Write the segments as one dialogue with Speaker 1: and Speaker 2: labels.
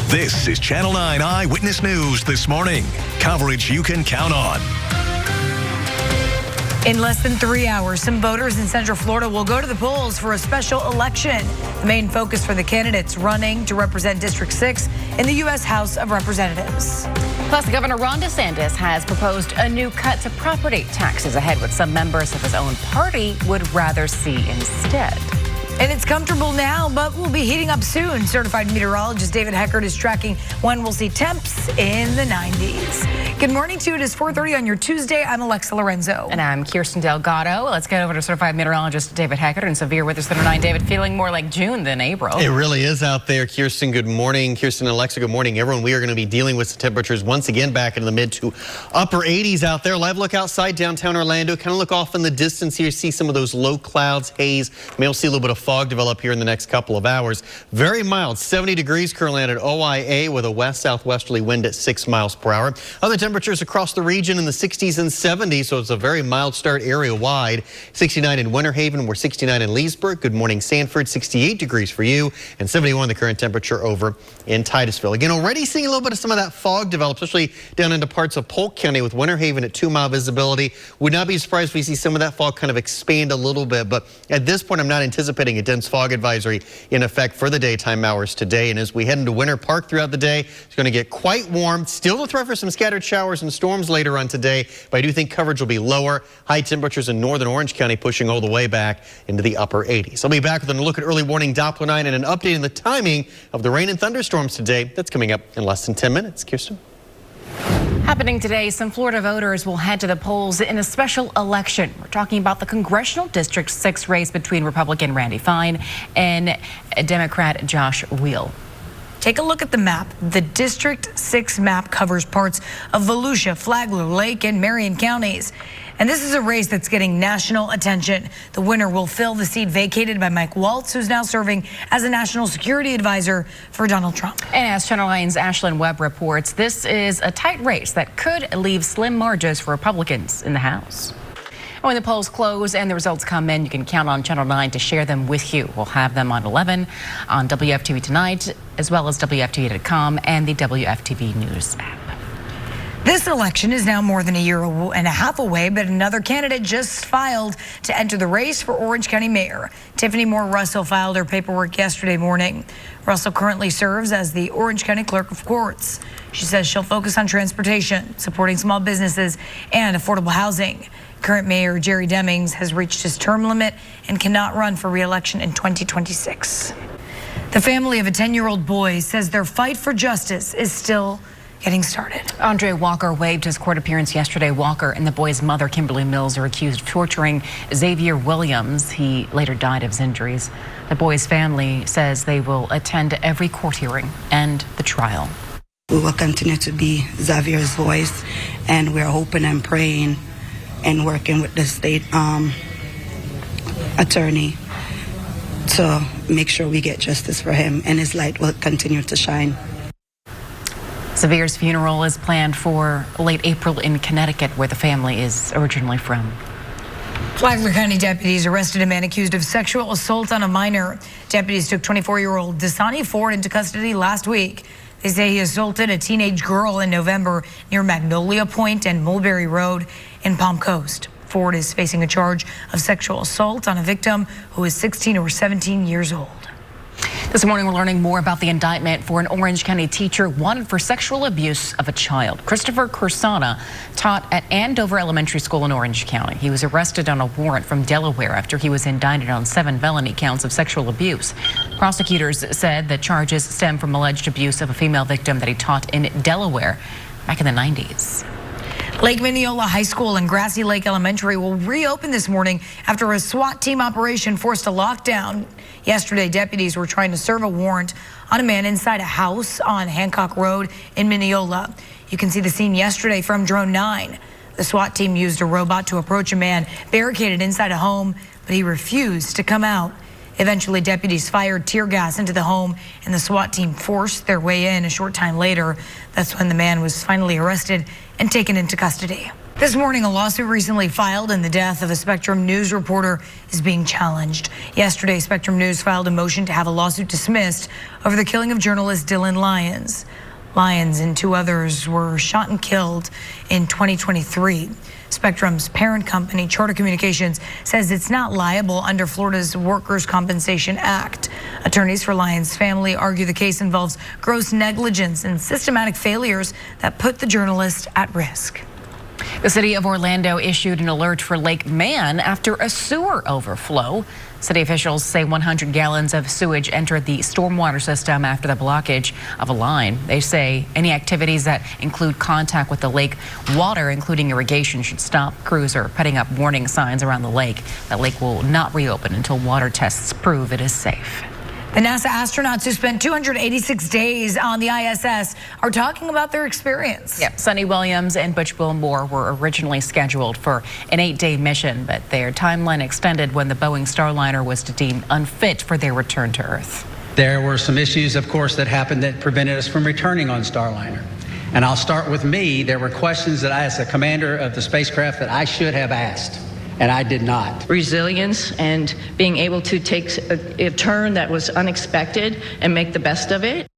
Speaker 1: This is Channel 9 Eyewitness News this morning. Coverage you can count on.
Speaker 2: In less than 3 hours, some voters in Central Florida will go to the polls for a special election. The main focus for the candidates running to represent District 6 in the U.S. House of Representatives.
Speaker 3: Plus, Governor Ron DeSantis has proposed a new cut to property taxes ahead what some members of his own party would rather see instead.
Speaker 2: And it's comfortable now, but will be heating up soon. Certified meteorologist David Heckert is tracking when we'll see temps in the 90s. Good morning to you. It is 4:30 on your Tuesday. I'm Alexa Lorenzo.
Speaker 3: And I'm Kirsten Delgado. Let's get over to certified meteorologist David Heckert and severe weather center 9. David, feeling more like June than April.
Speaker 4: It really is out there. Kirsten, good morning. Kirsten and Alexa, good morning. Everyone, we are going to be dealing with temperatures once again back in the mid to upper 80s out there. Live look outside downtown Orlando. Kind of look off in the distance here. See some of those low clouds, haze. Maybe we'll see a little bit of fog develop here in the next couple of hours. Very mild, 70 degrees currently at OIA with a west-southwesterly wind at 6 miles per hour. Other temperatures across the region in the 60s and 70s, so it's a very mild start area-wide. 69 in Winter Haven, we're 69 in Leesburg. Good morning, Sanford, 68 degrees for you, and 71 the current temperature over in Titusville. Again, already seeing a little bit of some of that fog develop, especially down into parts of Polk County with Winter Haven at 2-mile visibility. Would not be surprised if we see some of that fog kind of expand a little bit, but at this point, I'm not anticipating a dense fog advisory in effect for the daytime hours today. And as we head into Winter Park throughout the day, it's going to get quite warm. Still the threat for some scattered showers and storms later on today, but I do think coverage will be lower. High temperatures in northern Orange County pushing all the way back into the upper 80s. I'll be back with a look at early warning Doppler 9 and an update on the timing of the rain and thunderstorms today. That's coming up in less than 10 minutes. Kirsten.
Speaker 3: Happening today, some Florida voters will head to the polls in a special election. We're talking about the Congressional District 6 race between Republican Randy Fine and Democrat Josh Wheel.
Speaker 2: Take a look at the map. The District 6 map covers parts of Volusia, Flagler, Lake, and Marion counties. And this is a race that's getting national attention. The winner will fill the seat vacated by Mike Waltz, who's now serving as a national security advisor for Donald Trump.
Speaker 3: And as Channel 9's Ashlyn Webb reports, this is a tight race that could leave slim margins for Republicans in the House. When the polls close and the results come in, you can count on Channel 9 to share them with you. We'll have them on 11 on WFTV tonight, as well as WFTV.com and the WFTV News app.
Speaker 2: This election is now more than a year and a half away, but another candidate just filed to enter the race for Orange County Mayor. Tiffany Moore Russell filed her paperwork yesterday morning. Russell currently serves as the Orange County Clerk of Courts. She says she'll focus on transportation, supporting small businesses, and affordable housing. Current Mayor Jerry Demings has reached his term limit and cannot run for re-election in 2026. The family of a 10-year-old boy says their fight for justice is still getting started.
Speaker 3: Andre Walker waived his court appearance yesterday. Walker and the boy's mother, Kimberly Mills, are accused of torturing Xavier Williams. He later died of his injuries. The boy's family says they will attend every court hearing and the trial.
Speaker 5: We will continue to be Xavier's voice, and we're hoping and praying and working with the state attorney to make sure we get justice for him, and his light will continue to shine.
Speaker 3: Xavier's funeral is planned for late April in Connecticut, where the family is originally from.
Speaker 2: Flagler County deputies arrested a man accused of sexual assault on a minor. Deputies took 24-year-old Dasani Ford into custody last week. They say he assaulted a teenage girl in November near Magnolia Point and Mulberry Road in Palm Coast. Ford is facing a charge of sexual assault on a victim who is 16 or 17 years old.
Speaker 3: This morning, we're learning more about the indictment for an Orange County teacher wanted for sexual abuse of a child. Christopher Cursana taught at Andover Elementary School in Orange County. He was arrested on a warrant from Delaware after he was indicted on 7 felony counts of sexual abuse. Prosecutors said the charges stem from alleged abuse of a female victim that he taught in Delaware back in the 90s.
Speaker 2: Lake Mineola High School and Grassy Lake Elementary will reopen this morning after a SWAT team operation forced a lockdown. Yesterday, deputies were trying to serve a warrant on a man inside a house on Hancock Road in Mineola. You can see the scene yesterday from Drone 9. The SWAT team used a robot to approach a man barricaded inside a home, but he refused to come out. Eventually, deputies fired tear gas into the home, and the SWAT team forced their way in a short time later. That's when the man was finally arrested and taken into custody. This morning, a lawsuit recently filed in the death of a Spectrum News reporter is being challenged. Yesterday, Spectrum News filed a motion to have a lawsuit dismissed over the killing of journalist Dylan Lyons. Lyons and two others were shot and killed in 2023. Spectrum's parent company, Charter Communications, says it's not liable under Florida's Workers' Compensation Act. Attorneys for Lyons' family argue the case involves gross negligence and systematic failures that put the journalist at risk.
Speaker 3: The city of Orlando issued an alert for Lake Man after a sewer overflow. City officials say 100 gallons of sewage entered the stormwater system after the blockage of a line. They say any activities that include contact with the lake water, including irrigation, should stop. Crews are putting up warning signs around the lake. The lake will not reopen until water tests prove it is safe.
Speaker 2: The NASA astronauts who spent 286 days on the ISS are talking about their experience.
Speaker 3: Yep. Sunny Williams and Butch Wilmore were originally scheduled for an 8-day mission, but their timeline extended when the Boeing Starliner was deemed unfit for their return to Earth.
Speaker 6: There were some issues, of course, that happened that prevented us from returning on Starliner. And I'll start with me. There were questions that I, as the commander of the spacecraft, that I should have asked. And I did not.
Speaker 7: Resilience and being able to take a turn that was unexpected and make the best of it.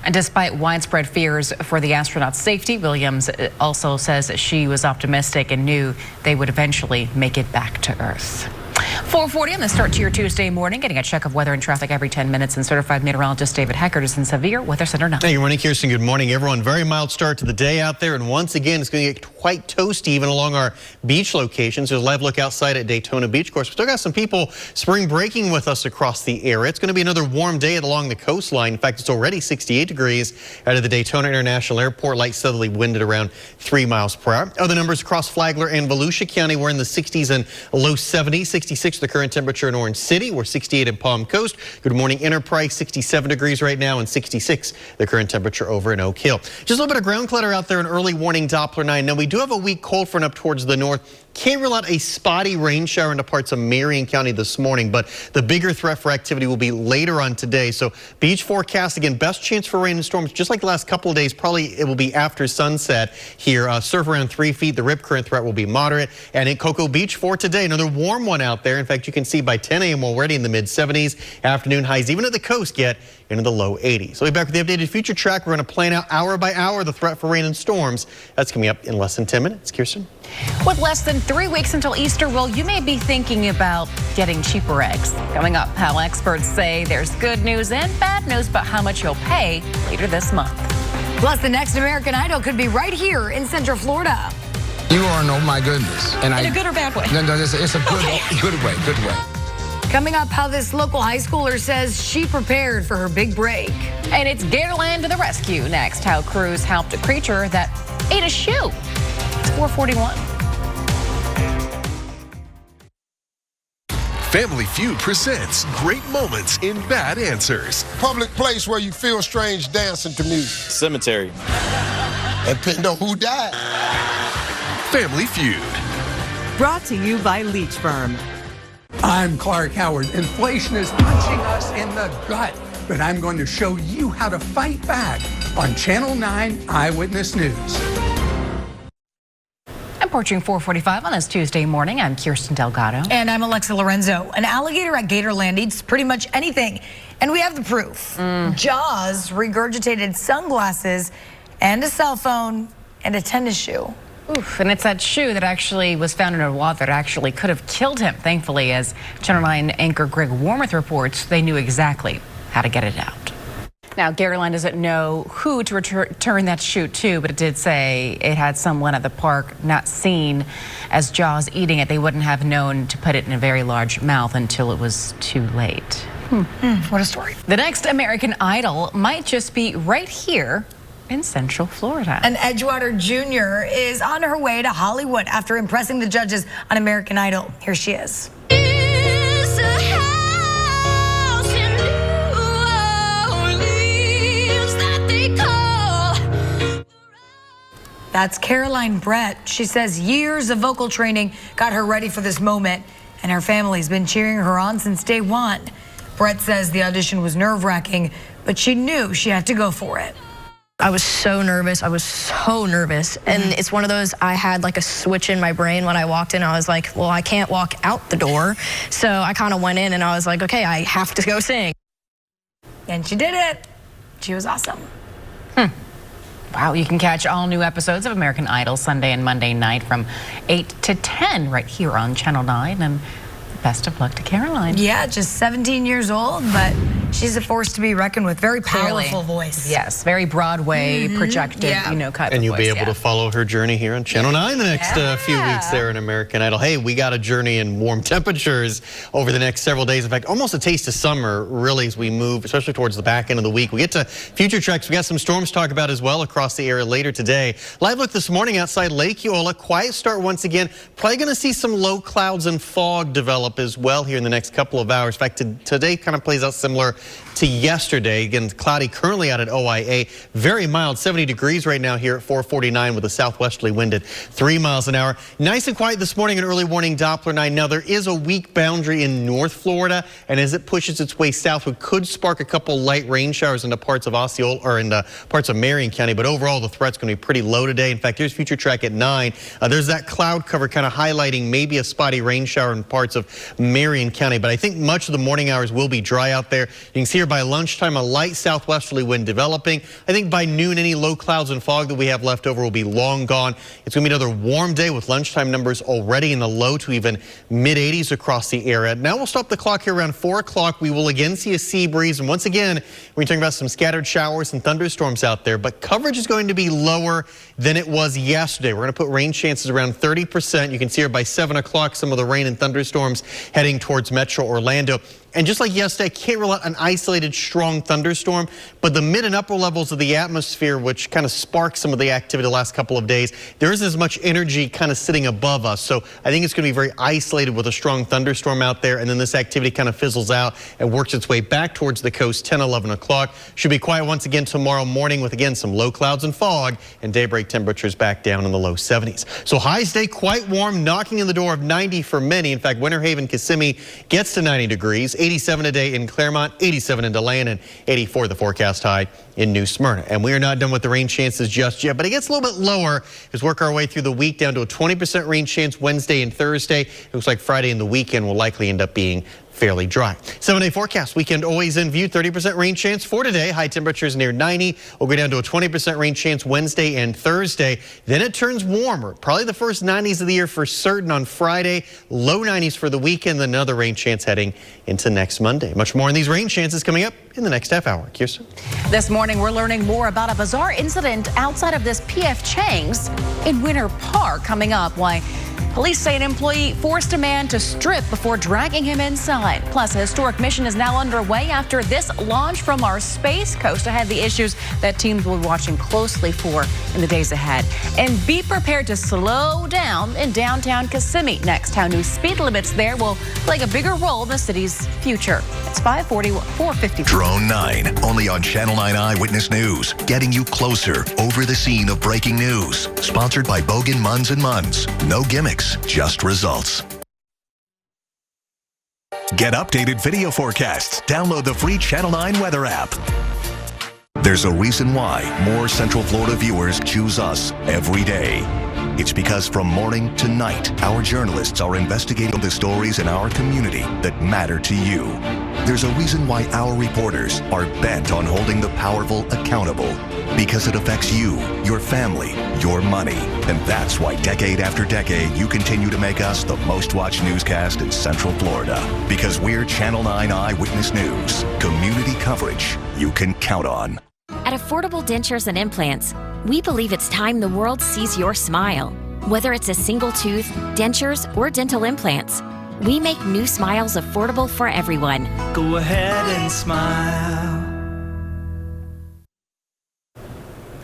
Speaker 3: And despite widespread fears for the astronauts' safety, Williams also says that she was optimistic and knew they would eventually make it back to Earth. 4:40 on the start to your Tuesday morning, getting a check of weather and traffic every 10 minutes. And certified meteorologist David Heckert is in Severe Weather Center now.
Speaker 4: Hey, good morning, Kirsten. Good morning, everyone. Very mild start to the day out there. And once again, it's going to get quite toasty even along our beach locations. There's a live look outside at Daytona Beach. Of course, we still got some people spring breaking with us across the area. It's going to be another warm day along the coastline. In fact, it's already 68 degrees out of the Daytona International Airport. Light southerly wind at around 3 miles per hour. Other numbers across Flagler and Volusia County. We're in the 60s and low 70s. 66 the current temperature in Orange City. We're 68 in Palm Coast. Good morning, Enterprise. 67 degrees right now and 66 the current temperature over in Oak Hill. Just a little bit of ground clutter out there, an early warning Doppler 9. Now, we do have a weak cold front up towards the north. Can't rule out a spotty rain shower into parts of Marion County this morning, but the bigger threat for activity will be later on today. So beach forecast, again, best chance for rain and storms, just like the last couple of days. Probably it will be after sunset here. Surf around 3 feet. The rip current threat will be moderate. And at Cocoa Beach for today, another warm one out there. In fact, you can see by 10 a.m. already in the mid 70s. Afternoon highs, even at the coast, get into the low 80s. So we'll be back with the updated future track. We're going to plan out hour by hour the threat for rain and storms. That's coming up in less than 10 minutes. Kirsten?
Speaker 3: With less than 3 weeks until Easter, well, you may be thinking about getting cheaper eggs. Coming up, how experts say there's good news and bad news about how much you'll pay later this month.
Speaker 2: Plus, the next American Idol could be right here in Central Florida.
Speaker 8: You are oh my goodness. And
Speaker 3: In a good or bad way?
Speaker 8: No, it's a good, good way.
Speaker 2: Coming up, how this local high schooler says she prepared for her big break.
Speaker 3: And it's Gatorland to the rescue next. How crews helped a creature that ate a shoe. It's 4:41.
Speaker 9: Family Feud presents Great Moments in Bad Answers.
Speaker 10: Public place where you feel strange dancing to music.
Speaker 11: Cemetery.
Speaker 10: Depending on who died.
Speaker 9: Family Feud.
Speaker 12: Brought to you by Leach Firm.
Speaker 13: I'm Clark Howard. Inflation is punching us in the gut, but I'm going to show you how to fight back on Channel 9 Eyewitness News.
Speaker 3: Approaching 4:45 on this Tuesday morning, I'm Kirsten Delgado.
Speaker 2: And I'm Alexa Lorenzo. An alligator at Gatorland eats pretty much anything, and we have the proof. Jaws regurgitated sunglasses and a cell phone and a tennis shoe.
Speaker 3: Oof, and it's that shoe that actually was found in a wad that actually could have killed him. Thankfully, as Channel 9 anchor Greg Warmuth reports, they knew exactly how to get it out. Now, Gatorland doesn't know who to return that shoe to, but it did say it had someone at the park not seen as Jaws eating it. They wouldn't have known to put it in a very large mouth until it was too late.
Speaker 2: What a story.
Speaker 3: The next American Idol might just be right here in Central Florida.
Speaker 2: And Edgewater Jr. is on her way to Hollywood after impressing the judges on American Idol. Here she is. That's Caroline Brett. She says years of vocal training got her ready for this moment, and her family's been cheering her on since day one. Brett says the audition was nerve-wracking, but she knew she had to go for it.
Speaker 11: I was so nervous. And it's one of those, I had like a switch in my brain when I walked in. I was like, well, I can't walk out the door. So I kind of went in and I was like, okay, I have to go sing.
Speaker 2: And she did it. She was awesome.
Speaker 3: Wow, you can catch all new episodes of American Idol Sunday and Monday night from 8 to 10 right here on Channel 9. And best of luck to Caroline.
Speaker 2: Yeah, just 17 years old, but she's a force to be reckoned with. Very powerful voice.
Speaker 3: Yes, very Broadway projected, you know, kind of
Speaker 4: And you'll
Speaker 3: voice,
Speaker 4: be able to follow her journey here on Channel 9 the next few weeks there in American Idol. Hey, we got a journey in warm temperatures over the next several days. In fact, almost a taste of summer, really, as we move, especially towards the back end of the week. We get to future tracks. We got some storms to talk about as well across the area later today. Live look this morning outside Lake Eola. Quiet start once again. Probably going to see some low clouds and fog develop as well here in the next couple of hours. In fact, today kind of plays out similar to yesterday. Again, cloudy currently out at OIA. Very mild, 70 degrees right now here at 449 with a southwesterly wind at 3 miles an hour. Nice and quiet this morning, an early warning Doppler 9. Now, there is a weak boundary in North Florida, and as it pushes its way south, it could spark a couple light rain showers into parts of Osceola or in parts of Marion County. But overall, the threat's going to be pretty low today. In fact, here's future track at 9. There's that cloud cover kind of highlighting maybe a spotty rain shower in parts of Marion County. But I think much of the morning hours will be dry out there. You can see here by lunchtime, a light southwesterly wind developing. I think by noon, any low clouds and fog that we have left over will be long gone. It's going to be another warm day with lunchtime numbers already in the low to even mid-80s across the area. Now we'll stop the clock here around 4 o'clock. We will again see a sea breeze. And once again, we're talking about some scattered showers and thunderstorms out there. But coverage is going to be lower than it was yesterday. We're going to put rain chances around 30%. You can see here by 7 o'clock some of the rain and thunderstorms heading towards Metro Orlando. And just like yesterday, I can't rule out an isolated strong thunderstorm, but the mid and upper levels of the atmosphere, which kind of sparked some of the activity the last couple of days, there isn't as much energy kind of sitting above us. So I think it's going to be very isolated with a strong thunderstorm out there. And then this activity kind of fizzles out and works its way back towards the coast 10, 11 o'clock. Should be quiet once again tomorrow morning with, again, some low clouds and fog, and daybreak temperatures back down in the low 70s. So highs stay quite warm, knocking on the door of 90 for many. In fact, Winter Haven, Kissimmee gets to 90 degrees. 87 today in Claremont, 87 in DeLand, and 84 the forecast high in New Smyrna. And we are not done with the rain chances just yet, but it gets a little bit lower as we work our way through the week down to a 20% rain chance Wednesday and Thursday. It looks like Friday and the weekend will likely end up being fairly dry. 7-day forecast. Weekend always in view. 30% rain chance for today. High temperatures near 90. We'll go down to a 20% rain chance Wednesday and Thursday. Then it turns warmer. Probably the first 90s of the year for certain on Friday. Low 90s for the weekend. Then another rain chance heading into next Monday. Much more on these rain chances coming up in the next half hour. Kirsten.
Speaker 3: This morning, we're learning more about a bizarre incident outside of this P.F. Chang's in Winter Park. Coming up, why police say an employee forced a man to strip before dragging him inside. Plus, a historic mission is now underway after this launch from our Space Coast. Ahead, the issues that teams will be watching closely for in the days ahead. And be prepared to slow down in downtown Kissimmee. Next, how new speed limits there will play a bigger role in the city's future. It's 450.
Speaker 1: Drone 9, only on Channel 9 Eyewitness News. Getting you closer over the scene of breaking news. Sponsored by Bogan Munns & Munns. No gimmicks, just results. Get updated video forecasts. Download the free Channel 9 weather app. There's a reason why more Central Florida viewers choose us every day. It's because from morning to night, our journalists are investigating the stories in our community that matter to you. There's a reason why our reporters are bent on holding the powerful accountable. Because it affects you, your family, your money. And that's why decade after decade, you continue to make us the most watched newscast in Central Florida. Because we're Channel 9 Eyewitness News. Community coverage you can count on.
Speaker 14: At Affordable Dentures and Implants, we believe it's time the world sees your smile. Whether it's a single tooth, dentures, or dental implants, we make new smiles affordable for everyone.
Speaker 15: Go ahead and smile.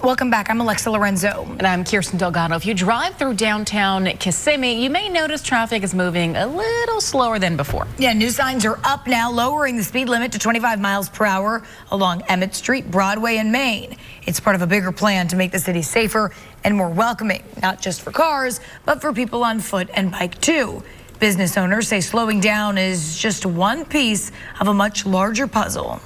Speaker 2: Welcome back. I'm Alexa Lorenzo.
Speaker 3: And I'm Kirsten Delgado. If you drive through downtown Kissimmee, you may notice traffic is moving a little slower than before.
Speaker 2: Yeah, new signs are up now, lowering the speed limit to 25 miles per hour along Emmett Street, Broadway, and Main. It's part of a bigger plan to make the city safer and more welcoming, not just for cars, but for people on foot and bike too. Business owners say slowing down is just one piece of a much larger puzzle.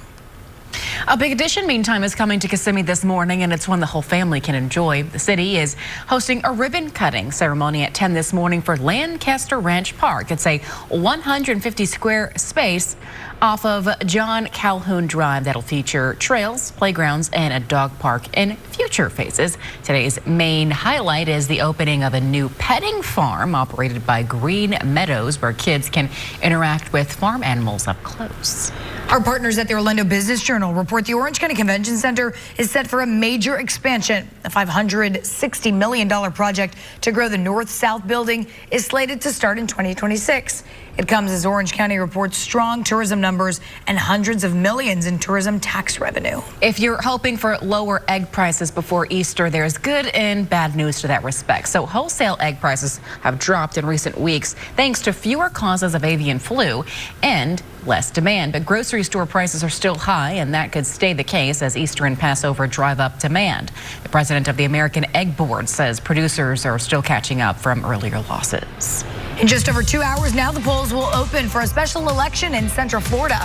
Speaker 3: A big addition, meantime, is coming to Kissimmee this morning, and it's one the whole family can enjoy. The city is hosting a ribbon cutting ceremony at 10 this morning for Lancaster Ranch Park. It's a 150 square space off of John Calhoun Drive that'll feature trails, playgrounds, and a dog park in future phases. Today's main highlight is the opening of a new petting farm operated by Green Meadows, where kids can interact with farm animals up close.
Speaker 2: Our partners at the Orlando Business Journal report the Orange County Convention Center is set for a major expansion. A $560 million project to grow the north-south building is slated to start in 2026. It comes as Orange County reports strong tourism numbers and hundreds of millions in tourism tax revenue.
Speaker 3: If you're hoping for lower egg prices before Easter, there's good and bad news to that respect. So wholesale egg prices have dropped in recent weeks thanks to fewer causes of avian flu and less demand. But grocery store prices are still high, and that could stay the case as Easter and Passover drive up demand. The president of the American Egg Board says producers are still catching up from earlier losses.
Speaker 2: In just over 2 hours now, the polls will open for a special election in Central Florida.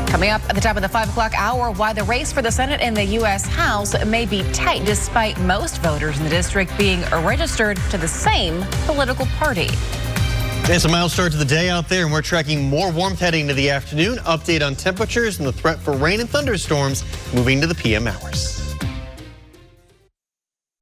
Speaker 3: Coming up at the top of the 5 o'clock hour, why the race for the Senate and the U.S. House may be tight despite most voters in the district being registered to the same political party.
Speaker 4: It's a mild start to the day out there, and we're tracking more warmth heading into the afternoon. Update on temperatures and the threat for rain and thunderstorms moving to the PM hours.